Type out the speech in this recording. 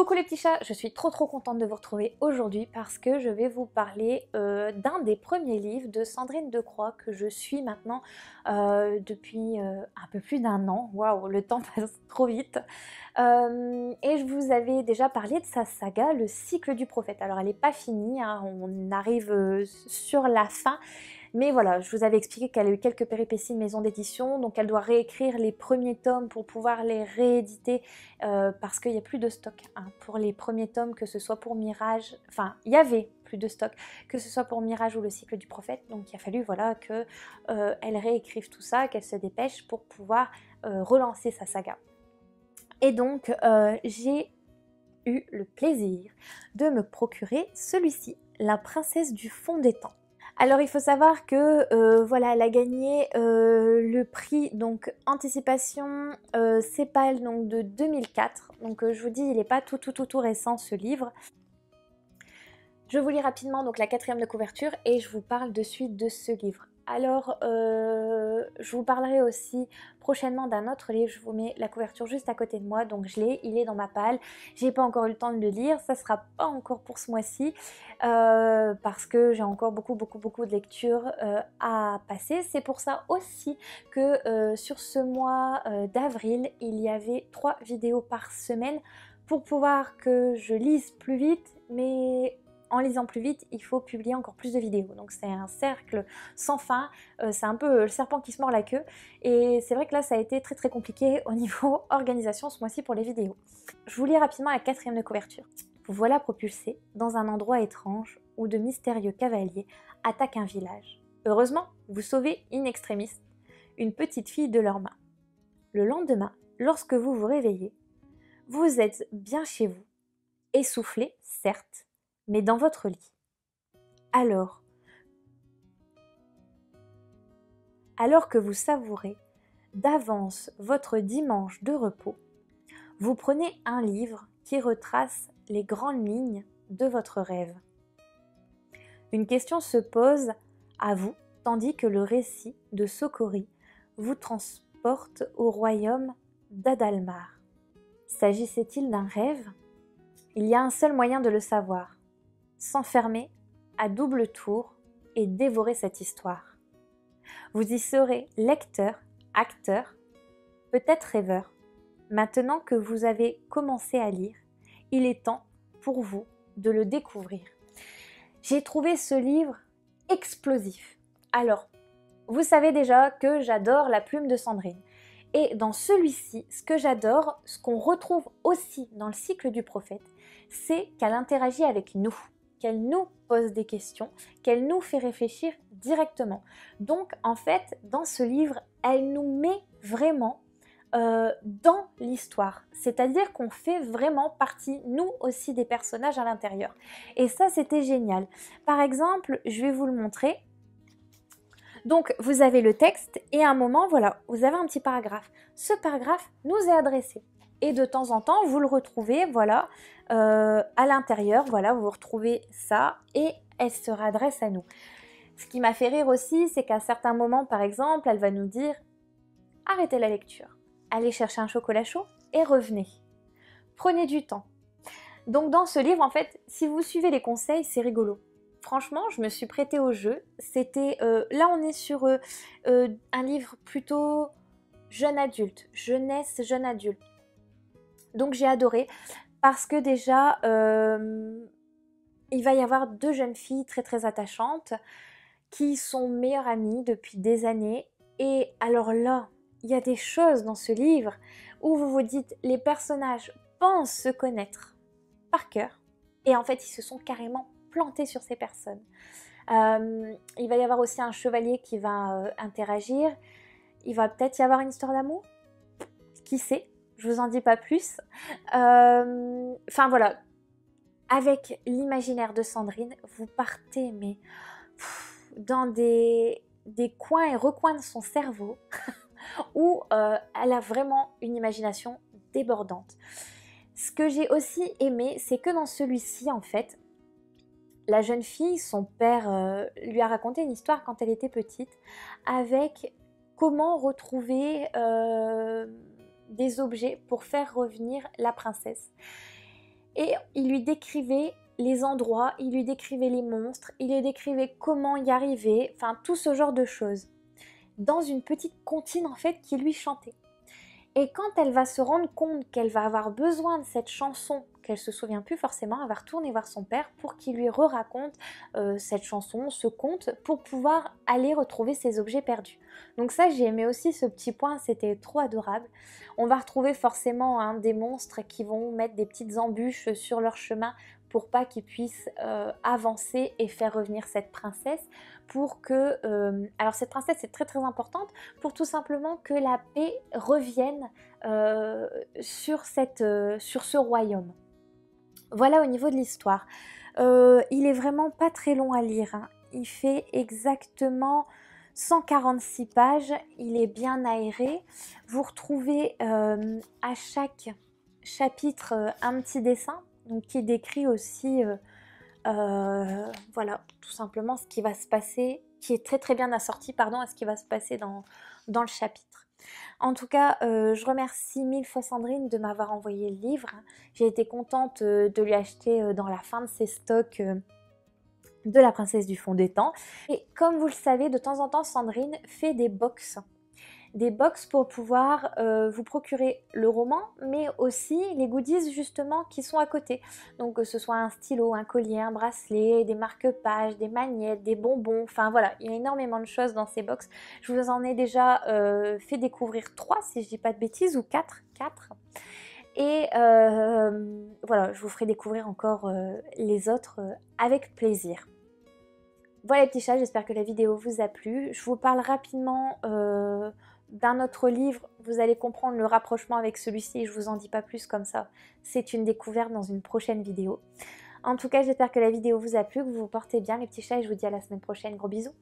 Coucou les petits chats, je suis trop contente de vous retrouver aujourd'hui parce que je vais vous parler d'un des premiers livres de Sandrine Decroix que je suis maintenant depuis un peu plus d'un an. Waouh, le temps passe trop vite. Et je vous avais déjà parlé de sa saga, Le cycle du prophète. Alors elle n'est pas finie, hein, on arrive sur la fin. Mais voilà, je vous avais expliqué qu'elle a eu quelques péripéties de maison d'édition, donc elle doit réécrire les premiers tomes pour pouvoir les rééditer parce qu'il n'y a plus de stock hein, pour les premiers tomes, que ce soit pour Mirage, enfin il y avait plus de stock, que ce soit pour Mirage ou le cycle du prophète, donc il a fallu voilà que elle réécrive tout ça, qu'elle se dépêche pour pouvoir relancer sa saga. Et donc j'ai eu le plaisir de me procurer celui-ci, La princesse du fond des temps. Alors il faut savoir que voilà, elle a gagné le prix donc anticipation CEPAL donc de 2004. Donc je vous dis, il n'est pas tout récent ce livre. Je vous lis rapidement donc la 4e de couverture et je vous parle de suite de ce livre. Alors, je vous parlerai aussi prochainement d'un autre livre, je vous mets la couverture juste à côté de moi, donc je l'ai, il est dans ma palle. J'ai pas encore eu le temps de le lire, ça sera pas encore pour ce mois-ci, parce que j'ai encore beaucoup de lectures à passer. C'est pour ça aussi que sur ce mois d'avril, il y avait 3 vidéos par semaine pour pouvoir que je lise plus vite, mais en lisant plus vite, il faut publier encore plus de vidéos. Donc c'est un cercle sans fin, c'est un peu le serpent qui se mord la queue. Et c'est vrai que là, ça a été très compliqué au niveau organisation ce mois-ci pour les vidéos. Je vous lis rapidement la 4e de couverture. Vous voilà propulsé dans un endroit étrange où de mystérieux cavaliers attaquent un village. Heureusement, vous sauvez in extremis une petite fille de leurs mains. Le lendemain, lorsque vous vous réveillez, vous êtes bien chez vous, essoufflé, certes, mais dans votre lit. Alors que vous savourez d'avance votre dimanche de repos, vous prenez un livre qui retrace les grandes lignes de votre rêve. Une question se pose à vous, tandis que le récit de Sokori vous transporte au royaume d'Adalmar. S'agissait-il d'un rêve ? Il y a un seul moyen de le savoir. S'enfermer à double tour et dévorer cette histoire. Vous y serez lecteur, acteur, peut-être rêveur. Maintenant que vous avez commencé à lire, il est temps pour vous de le découvrir. J'ai trouvé ce livre explosif. Alors, vous savez déjà que j'adore la plume de Sandrine. Et dans celui-ci, ce que j'adore, ce qu'on retrouve aussi dans le cycle du prophète, c'est qu'elle interagit avec nous, qu'elle nous pose des questions, qu'elle nous fait réfléchir directement. Donc en fait, dans ce livre, elle nous met vraiment dans l'histoire. C'est-à-dire qu'on fait vraiment partie, nous aussi, des personnages à l'intérieur. Et ça, c'était génial. Par exemple, je vais vous le montrer. Donc vous avez le texte et à un moment, voilà, vous avez un petit paragraphe. Ce paragraphe nous est adressé. Et de temps en temps, vous le retrouvez, voilà, à l'intérieur, voilà, vous retrouvez ça et elle se radresse à nous. Ce qui m'a fait rire aussi, c'est qu'à certains moments, par exemple, elle va nous dire « Arrêtez la lecture, allez chercher un chocolat chaud et revenez. Prenez du temps. » Donc dans ce livre, en fait, si vous suivez les conseils, c'est rigolo. Franchement, je me suis prêtée au jeu. C'était là, on est sur un livre plutôt jeune adulte, jeunesse jeune adulte. Donc j'ai adoré parce que déjà, il va y avoir 2 jeunes filles très attachantes qui sont meilleures amies depuis des années. Et alors là, il y a des choses dans ce livre où vous vous dites, les personnages pensent se connaître par cœur et en fait, ils se sont carrément plantés sur ces personnes. Il va y avoir aussi un chevalier qui va interagir. Il va peut-être y avoir une histoire d'amour. Qui sait ? Je vous en dis pas plus. Enfin voilà, avec l'imaginaire de Sandrine, vous partez mais dans des coins et recoins de son cerveau où elle a vraiment une imagination débordante. Ce que j'ai aussi aimé, c'est que dans celui-ci, en fait, la jeune fille, son père lui a raconté une histoire quand elle était petite, avec comment retrouver des objets pour faire revenir la princesse. et il lui décrivait les endroits, il lui décrivait les monstres, il lui décrivait comment y arriver, enfin tout ce genre de choses, dans une petite comptine en fait qui lui chantait. Et quand elle va se rendre compte qu'elle va avoir besoin de cette chanson, qu'elle se souvient plus forcément, elle va retourner voir son père pour qu'il lui re-raconte cette chanson, ce conte, pour pouvoir aller retrouver ses objets perdus. Donc ça, j'ai aimé aussi ce petit point, c'était trop adorable. On va retrouver forcément des monstres qui vont mettre des petites embûches sur leur chemin pour pas qu'ils puissent avancer et faire revenir cette princesse, pour que... alors cette princesse est très très importante, pour tout simplement que la paix revienne sur ce royaume. Voilà au niveau de l'histoire. Il est vraiment pas très long à lire, hein. Il fait exactement 146 pages, il est bien aéré. Vous retrouvez à chaque chapitre un petit dessin, donc qui décrit aussi voilà, tout simplement ce qui va se passer, qui est très très bien assorti, pardon, à ce qui va se passer dans le chapitre. En tout cas, je remercie mille fois Sandrine de m'avoir envoyé le livre. J'ai été contente de lui acheter dans la fin de ses stocks de La Princesse du Fond des Temps. Et comme vous le savez, de temps en temps, Sandrine fait des box pour pouvoir vous procurer le roman, mais aussi les goodies justement qui sont à côté. Donc que ce soit un stylo, un collier, un bracelet, des marque-pages, des magnettes, des bonbons, enfin voilà, il y a énormément de choses dans ces box. Je vous en ai déjà fait découvrir 3 si je dis pas de bêtises, ou 4. Et voilà, je vous ferai découvrir encore les autres avec plaisir. Voilà les petits chats, j'espère que la vidéo vous a plu. Je vous parle rapidement d'un autre livre, vous allez comprendre le rapprochement avec celui-ci, je vous en dis pas plus comme ça. C'est une découverte dans une prochaine vidéo. En tout cas, j'espère que la vidéo vous a plu, que vous vous portez bien les petits chats, et je vous dis à la semaine prochaine. Gros bisous.